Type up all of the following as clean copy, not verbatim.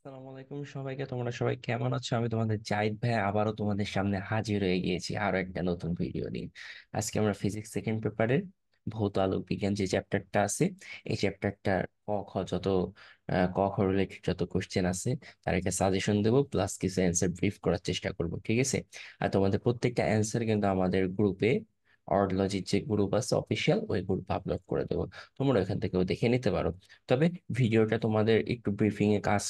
আসসালামু আলাইকুম সবাইকে। তোমরা সবাই কেমন আছো? আমি তোমাদের জাহিদ ভাই আবারও তোমাদের সামনে হাজির হয়ে গিয়েছি আরো একটা নতুন ভিডিও নিয়ে। আজকে আমরা ফিজিক্স সেকেন্ড পেপারের ভৌত আলোক বিজ্ঞান যে চ্যাপ্টারটা আছে, এই চ্যাপ্টারটার ক খ যত ক খ রিলেটেড যত কোশ্চেন আছে তার একটা সাজেশন দেবো, প্লাস কিছু অ্যান্সার ব্রিফ করার চেষ্টা করব, ঠিক আছে? আর তোমাদের প্রত্যেকটা অ্যান্সার কিন্তু আমাদের গ্রুপে, অর্ডলজির যে গ্রুপ আছে অফিসিয়াল, ওই গ্রুপে আপলোড করে দেবো। তোমরা এখান থেকেও দেখে নিতে পারো। তবে ভিডিওটা তোমাদের একটু ব্রিফিং এ কাজ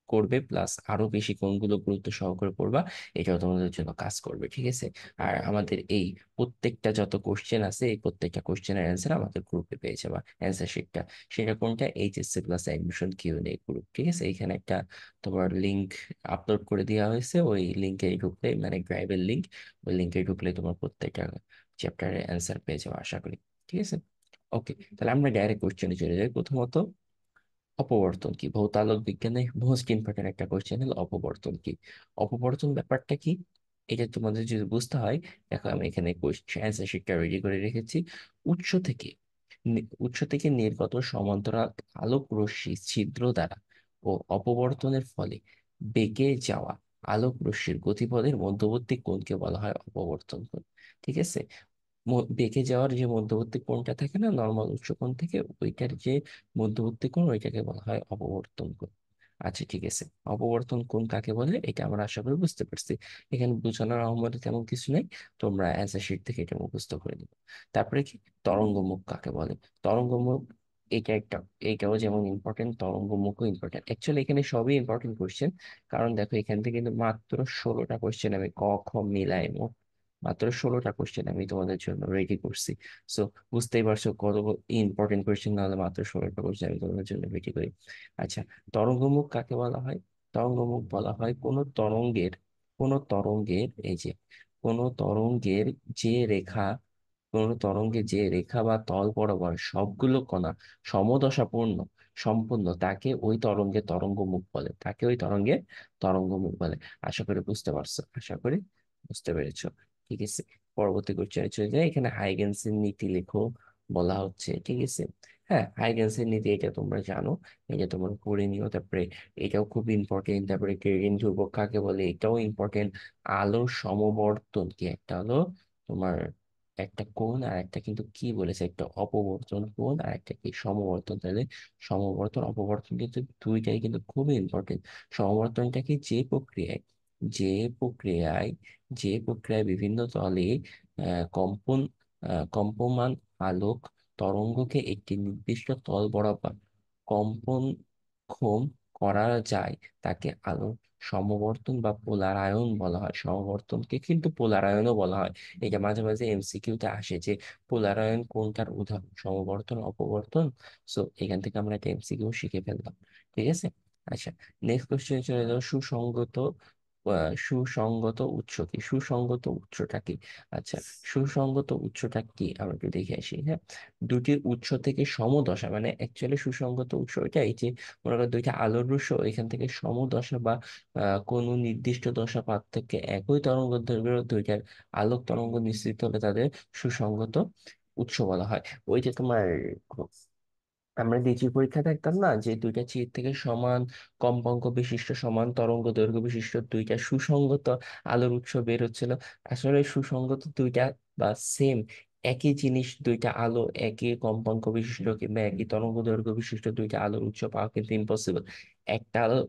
করবে, প্লাস আরো বেশি কোনগুলো গুরুত্ব সহকারে পড়বা এটাও তোমাদের জন্য কাজ করবে, ঠিক আছে? আর আমাদের এই প্রত্যেকটা যত কোশ্চেন আছে, এই প্রত্যেকটা কোশ্চেনের অ্যান্সার আমাদের গ্রুপে পেয়ে যাবা, অ্যান্সার শিটটা। সেটা কোনটা? HSC plus admission QnA group, ঠিক আছে? এখানে একটা তোমার লিংক আপলোড করে দেওয়া হয়েছে, ওই লিঙ্কে ঢুকলে, মানে ড্রাইভের লিঙ্ক, ওই লিঙ্কে ঢুকলে তোমার প্রত্যেকটা চ্যাপ্টারের অ্যান্সার পেয়ে যাবো আশা করি, ঠিক আছে? ওকে, তাহলে আমরা ডাইরেক্ট কোশ্চেনে চলে যাই। প্রথমত, অপবর্তন কি? ভৌতালোক বিজ্ঞানে মোস্ট ইম্পর্টেন্ট একটা কোশ্চেন হলো অপবর্তন কি। অপবর্তন ব্যাপারটা কি, এটা তোমাদের যদি বুঝতে হয়, দেখো আমি এখানে অ্যান্সার শিটটা রেডি করে রেখেছি। উৎস থেকে উৎস থেকে নির্গত সমান্তরাল আলোক রশ্মি ছিদ্র দ্বারা ও অপবর্তনের ফলে বেঁকে যাওয়া আলোক রশ্মির গতিপথের মধ্যবর্তী কোণকে বলা হয় অপবর্তন কোণ, ঠিক আছে? বেঁকে যাওয়ার যে মধ্যবর্তী কোণটা থাকে না নর্মাল উচ্চকোণ থেকে, ওইটার যে মধ্যবর্তী কোণ ওইটাকে বলা হয় অপবর্তন কোণ। আচ্ছা, ঠিক আছে। অপবর্তন কোণ কাকে বলে এটা আমরা আশা করি বুঝতে পারছি। এখানে বোঝানোর আমাদের তেমন কিছু নেই, তোমরা অ্যান্সার শিট থেকে এটা মুখস্থ করে নিবে। তারপরে কি, তরঙ্গ মুখ কাকে বলে? তরঙ্গ মুখ, এটা একটা, এইটাও যেমন ইম্পর্টেন্ট, তরঙ্গ মুখও ইম্পর্টেন্ট। অ্যাকচুয়ালি এখানে সবই ইম্পর্টেন্ট কোয়েশ্চেন, কারণ দেখো এখান থেকে কিন্তু মাত্র 16টা কোয়েশ্চেন আমি ক খ মিলাই, মাত্র 16টা কোশ্চেন আমি তোমাদের জন্য রেডি করছি। সো বুঝতেই পারছো কত ইম্পর্টেন্ট কোশ্চেন, না হলে মাত্র 16টা কোশ্চেন আমি তোমাদের জন্য রেডি করি। আচ্ছা, তরঙ্গমুখ কাকে বলা হয়? তরঙ্গমুখ বলা হয় কোন তরঙ্গের এই যে কোন তরঙ্গের যে রেখা কোন তরঙ্গে যে রেখা বা তল বরাবর সবগুলো কণা সমদশাপূর্ণ সম্পূর্ণ, তাকে ওই তরঙ্গের তরঙ্গমুখ বলে, তাকে ওই তরঙ্গের তরঙ্গমুখ বলে। আশা করি বুঝতে পারছো, আশা করি বুঝতে পেরেছো, ঠিক আছে? পরবর্তী কোশ্চেনে চলে যায়। এখানে হাইগেনসের নীতি লেখো বলা হচ্ছে, ঠিক আছে? হ্যাঁ, হাইগেনসের নীতি এটা তোমরা জানো, এটা তোমরা পড়ে নিও। তারপরে এটাও খুব ইম্পর্টেন্ট। তারপরে গ্রেডিয়েন্ট ধ্রুবক কাকে বলে, এটাও ইম্পর্টেন্ট। আলোর সমবর্তন কি, একটা হলো তোমার একটা কোণ, আর একটা কিন্তু কি বলেছে, একটা অপবর্তন কোণ, আর একটা কি সমবর্তন। তাহলে সমবর্তন অপবর্তন কিন্তু দুইটাই কিন্তু খুবই ইম্পর্টেন্ট। সমবর্তনটা কি, যে প্রক্রিয়ায় যে প্রক্রিয়ায় বিভিন্ন তলে কম্পন কম্পমান আলোক তরঙ্গকে একটি নির্দিষ্ট তল বরাবর কম্পনক্ষম করা যায়, তাকে আলোর সমবর্তন বা পোলারায়ন বলা হয়। সমবর্তনকে কিন্তু পোলারায়নও বলা হয়। এটা মাঝে মাঝে এমসিকিউতে আসে যে পোলারায়ন কোনটার উদাহরণ, সমবর্তন অপবর্তন। সো এখান থেকে আমরা একটা এমসিকিউ শিখে ফেললাম, ঠিক আছে? আচ্ছা, নেক্সট কোশ্চেন চলে যাও। সুসংগত উৎস কি? সুসংগত উৎসটা কি? আচ্ছা, সুসংগত উৎসটা কি আমরা একটু দেখে আসি। হ্যাঁ, দুটি উৎস থেকে সমদশা, মানে অ্যাকচুয়ালি সুসংগত উৎস এটা এই যে মনে করো দুইটা আলোর উৎস, এখান থেকে সমদশা বা কোনো নির্দিষ্ট দশা পার্থক্যে একই তরঙ্গ দৈর্ঘ্যের দুইটার আলোক তরঙ্গ নিশ্চিত হলে তাদের সুসংগত উৎস বলা হয়। ওই যে তোমার আমরা দ্বিতীয় পরীক্ষা দেখতাম না যে দুইটা চির থেকে সমান কম্পাঙ্ক বিশিষ্ট, সমান তরঙ্গ দৈর্ঘ্য বিশিষ্ট দুইটা সুসংগত আলোর উৎস বের হচ্ছিল। আসলে সুসংগত দুইটা বা সেম একই জিনিস, দুইটা আলো একই কম্পাঙ্ক বিশিষ্ট কিংবা একই তরঙ্গ দৈর্ঘ্য বিশিষ্ট দুইটা আলোর উৎস পাওয়া কিন্তু ইম্পসিবল। একটা আলো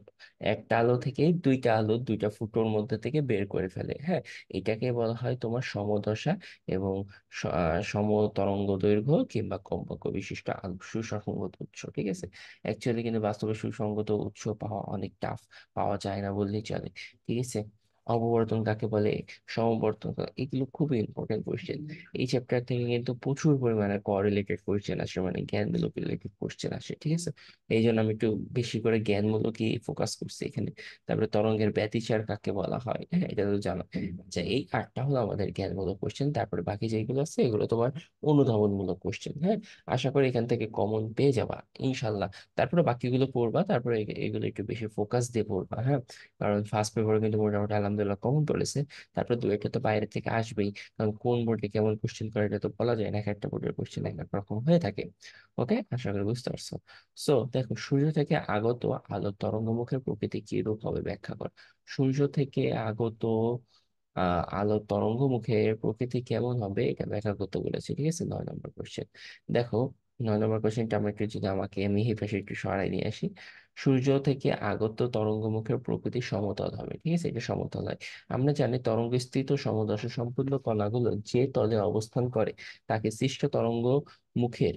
একটা আলো থেকে দুইটা আলো দুইটা ফুটোর মধ্যে থেকে বের করে ফেলে। হ্যাঁ, এটাকে বলা হয় তোমার সমদশা এবং সম তরঙ্গ দৈর্ঘ্য কিংবা কম্পাঙ্ক বিশিষ্ট সুসংগত উৎস, ঠিক আছে? অ্যাকচুয়ালি কিন্তু বাস্তবে সুসংগত উৎস পাওয়া অনেক টাফ, পাওয়া যায় না বললেই চলে, ঠিক আছে? অপবর্তন কাকে বলে, সমবর্তন এগুলো খুবই ইম্পর্টেন্ট কোয়েশ্চেন। এই চ্যাপ্টার থেকে কিন্তু প্রচুর পরিমাণে কোরিলেটেড কোয়েশ্চেন আসে, মানে জ্ঞানমূলক রিলেটেড কোয়েশ্চেন আসে, ঠিক আছে? এই জন্য আমি একটু বেশি করে জ্ঞানমূলকই ফোকাস করছি এখানে। তারপরে তরঙ্গের ব্যতিচার কাকে বলা হয়, হ্যাঁ এটা তো জানো। আচ্ছা, এই 8টা হলো আমাদের জ্ঞানমূলক কোশ্চেন। তারপরে বাকি যেগুলো আছে এগুলো তোমার অনুধাবনমূলক কোশ্চেন। হ্যাঁ, আশা করি এখান থেকে কমন পেয়ে যাবা ইনশাল্লাহ। তারপরে বাকিগুলো পড়বা, তারপরে এগুলো একটু বেশি ফোকাস দিয়ে পড়বা। হ্যাঁ, কারণ ফার্স্ট পেপারে কিন্তু মোটামুটি আলহামদুলিল্লাহ কমন পড়েছে। তারপর দু একটা তো বাইরে থেকে আসবেই, কারণ কোন বোর্ডে কেমন কোশ্চেন করে এটা তো বলা যায় না, এক একটা বোর্ডের কোশ্চেন এক এক রকম হয়ে থাকে। ওকে, আশা করি বুঝতে পারছো। সো দেখো, সূর্য থেকে আগত আলোর তরঙ্গমুখের প্রকৃতি কি রূপ হবে ব্যাখ্যা কর। সূর্য থেকে আগত আলোর তরঙ্গমুখে প্রকৃতি কেমন হবে এটা ব্যাখ্যা করতে বলেছে, ঠিক আছে, 9 নম্বর কোশ্চেন। দেখো, 9 নম্বর কোশ্চেনটা আমরা একটু, যদি আমাকে মিহি পাশে একটু সরাই নিয়ে আসি। সূর্য থেকে আগত তরঙ্গমুখের প্রকৃতি সমতল হবে, ঠিক আছে, এটা সমতল হয়। আমরা জানি তরঙ্গস্থিত সমদশা সম্পূর্ণ কণাগুলো যে তলে অবস্থান করে তাকে সৃষ্ট তরঙ্গ মুখের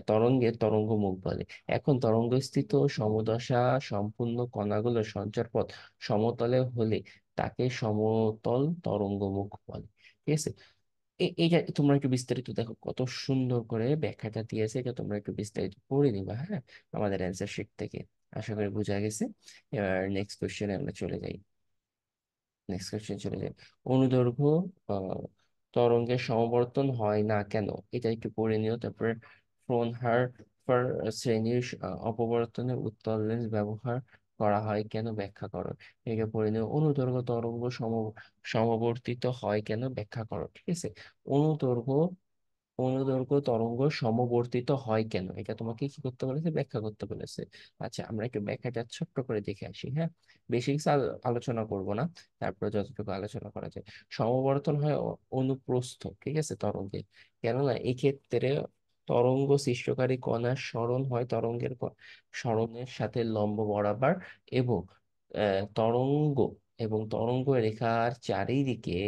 তরঙ্গের তরঙ্গ মুখ বলে। এখন তরঙ্গস্থিত সমদশা সম্পূর্ণ কণাগুলোর সঞ্চারপথ সমতলে হলে তাকে সমতল তরঙ্গ মুখ বলে, ঠিক আছে। এইটা তোমরা একটু বিস্তারিত দেখো, কত সুন্দর করে ব্যাখ্যাটা দিয়েছে, এটা তোমরা একটু বিস্তারিত পড়ে নিবা, হ্যাঁ, আমাদের অ্যান্সার শিট থেকে। আশা করি বোঝা গেছে। এবার নেক্সট কোশ্চেনে আমরা চলে যাই। নেক্সট কোশ্চেন চলে যাই। অনুদৈর্ঘ্য আহ, তরঙ্গের সমবর্তন হয় না কেন, এটা একটু পড়ে নিও। তারপরে ফ্রনহারফার শ্রেণীর অপবর্তনে উত্তল লেন্স ব্যবহার করা হয় কেন ব্যাখ্যা করো। এটা পড়ে নিও। অনুদৈর্ঘ্য তরঙ্গ সমবর্তিত হয় কেন ব্যাখ্যা করো, ঠিক আছে। অনুদৈর্ঘ্য অনুদৈর্ঘ্য তরঙ্গ সমবর্তিত হয় কেন, এটা তোমাকে কি করতে বলেছে, ব্যাখ্যা করতে বলেছে। আচ্ছা, আমরা একটু ব্যাখ্যাটা ছোট্ট করে দেখে আসি, হ্যাঁ, বেশি কিছু আলোচনা করব না। তারপরে যতটুকু আলোচনা করা যায়। সমবর্তন হয় অনুপ্রস্থ, ঠিক আছে, তরঙ্গে। কেননা এই ক্ষেত্রে তরঙ্গ সৃষ্টকারী কণার সরণ হয় তরঙ্গের সরণের সাথে লম্ব বরাবর, এবং তরঙ্গ তরঙ্গ রেখার চারিদিকে।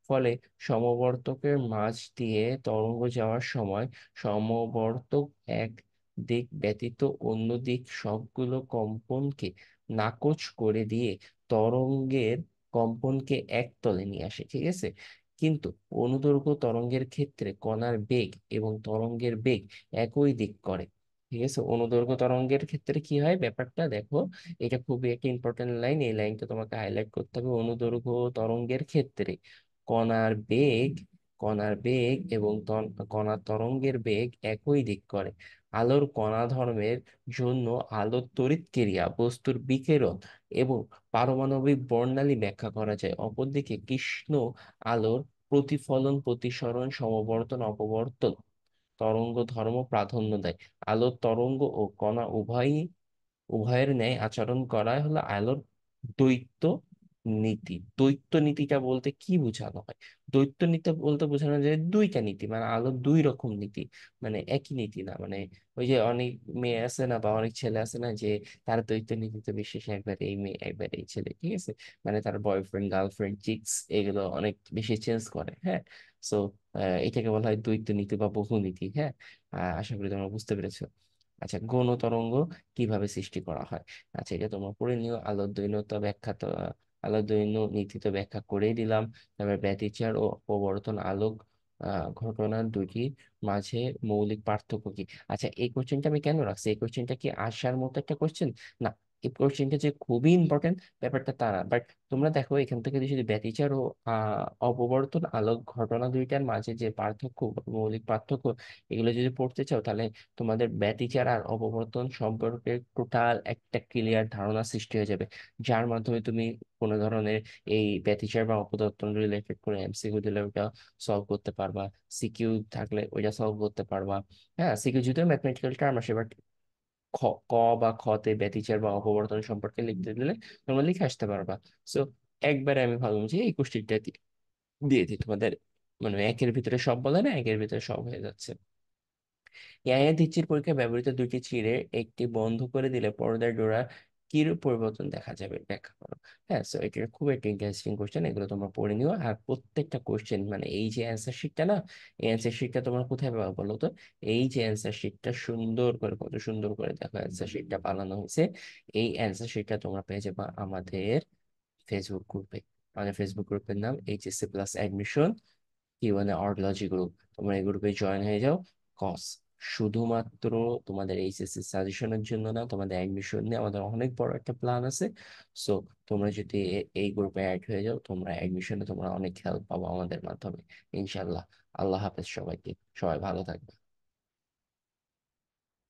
ফলে সমবর্তকের মাঝ দিয়ে তরঙ্গ যাওয়ার সময় সমবর্তক এক দিক ব্যতীত অন্য দিক সবগুলো কম্পনকে নাকচ করে দিয়ে তরঙ্গের কম্পনকে একতলে নিয়ে আসে, ঠিক আছে। কিন্তু অনুদৈর্ঘ্য তরঙ্গের ক্ষেত্রে কণার বেগ এবং তরঙ্গের বেগ একই দিক করে, ঠিক আছে। অনুদৈর্ঘ্য তরঙ্গের ক্ষেত্রে কি হয় ব্যাপারটা দেখো, এটা খুবই একটা ইম্পর্টেন্ট লাইন, এই লাইনটা তোমাকে হাইলাইট করতে হবে। অনুদৈর্ঘ্য তরঙ্গের ক্ষেত্রে কণার বেগ কণার বেগ এবং কণার তরঙ্গের বেগ একই দিক করে। আলোর কণা ধর্মের জন্য আলোর তড়িৎক্রিয়া, বস্তুর বিকিরণ এবং পারমাণবিক বর্ণালী ব্যাখ্যা করা যায়। অপরদিকে কৃষ্ণ আলোর প্রতিফলন, প্রতিসরণ, সমবর্তন, অপবর্তন তরঙ্গ ধর্ম প্রাধান্য দেয়। আলোর তরঙ্গ ও কণা উভয়ের ন্যায় আচরণ করাই হলো আলোর দ্বৈত নীতি। দ্বৈত নীতিটা বলতে কি বোঝানো হয়? দ্বৈত নীতি বলতে বোঝানো যায় দুইটা নীতি, মানে আলোর দুই রকম নীতি, মানে একই নীতি না। মানে ওই যে অনেক মেয়ে আছে না, বা অনেক ছেলে আছে না, যে তার দ্বৈত নীতিতে বিশ্বাস, একবার এই মেয়ে একবার এই ছেলে, ঠিক আছে, মানে তার বয়ফ্রেন্ড গার্লফ্রেন্ড চিক্স এগুলো অনেক বেশি চেঞ্জ করে, হ্যাঁ। সো এটাকে বলা হয় দ্বৈত নীতি বা বহুনীতি, হ্যাঁ। আশা করি তোমরা বুঝতে পেরেছো। আচ্ছা, গৌণ তরঙ্গ কিভাবে সৃষ্টি করা হয়। আচ্ছা, এটা তোমরা পড়ে নিও। আলোর দৈন্যতা ব্যাখ্যা তো আলোর দৈন্য নীতি তো ব্যাখ্যা করেই দিলাম। তারপরে ব্যতিচার ও অপবর্তন আলোক ঘটনার দুটি মাঝে মৌলিক পার্থক্য কি। আচ্ছা, এই কোশ্চেনটা আমি কেন রাখছি, এই কোশ্চেনটা কি আসার মতো একটা কোশ্চেন না, এই কোশ্চেনটা যে খুবই ইম্পর্টেন্ট ব্যাপারটা তা না, বাট তোমরা দেখো এখান থেকে যদি ব্যতিচার ও অপবর্তন আলোক ঘটনা দুইটার মাঝে যে পার্থক্য, মৌলিক পার্থক্য, এগুলো যদি পড়তে চাও, তাহলে তোমাদের ব্যতিচার আর অপবর্তন সম্পর্কে টোটাল একটা ক্লিয়ার ধারণা সৃষ্টি হয়ে যাবে, যার মাধ্যমে তুমি কোনো ধরনের এই ব্যতিচার বা অপবর্তন রিলেটেড করে এমসিকিউ দিলে ওটা সলভ করতে পারবা, সিকিউ থাকলে ওইটা সলভ করতে পারবা। হ্যাঁ, সিকিউ যদিও ম্যাথমেটিক্যাল টার্ম আসে, বাট খ ক বা খতে ব্যতিচার বা অপবর্তন সম্পর্কে লিখতে দিলে তোমরা লিখে আসতে পারবা। সো একবারে আমি ভাবলাম যে এই কোশ্চেনটা দিয়ে দিই তোমাদের, মানে একের ভিতরে সব বলে না, একের ভিতরে সব হয়ে যাচ্ছে। ইয়াহিয়া দিচ্ছির পরীক্ষায় ব্যবহৃত দুইটি চিড়ে একটি বন্ধ করে দিলে পর্দার জোড়া কিরূপ পরিবর্তন দেখা যাবে ব্যাখ্যা করো। হ্যাঁ, সো এটা খুব একটা ইন্টারেস্টিং কোশ্চেন, এগুলো তোমরা পড়ে নিও। আর প্রত্যেকটা কোশ্চেন, মানে এই যে অ্যান্সার শিটটা না, এই অ্যান্সার শিটটা তোমরা কোথায় পাবে বলো তো? এই যে অ্যান্সার শিটটা সুন্দর করে, কত সুন্দর করে দেখো অ্যান্সার শিটটা বানানো হয়েছে, এই অ্যান্সার শিটটা তোমরা পেয়ে যাবে আমাদের ফেসবুক গ্রুপে। আমাদের ফেসবুক গ্রুপের নাম এইচএসসি প্লাস অ্যাডমিশন Q1 অর্থোলজি গ্রুপ। তোমরা এই গ্রুপে জয়েন হয়ে যাও। কস শুধুমাত্র তোমাদের এইচএসসি সাজেশনের জন্য না, তোমাদের অ্যাডমিশন নিয়ে আমাদের অনেক বড় একটা প্ল্যান আছে। সো তোমরা যদি এই গ্রুপে অ্যাড হয়ে যাও, তোমরা অ্যাডমিশনে তোমরা অনেক হেল্প পাবো আমাদের মাধ্যমে, ইনশাল্লাহ। আল্লাহ হাফেজ সবাইকে, সবাই ভালো থাকবে।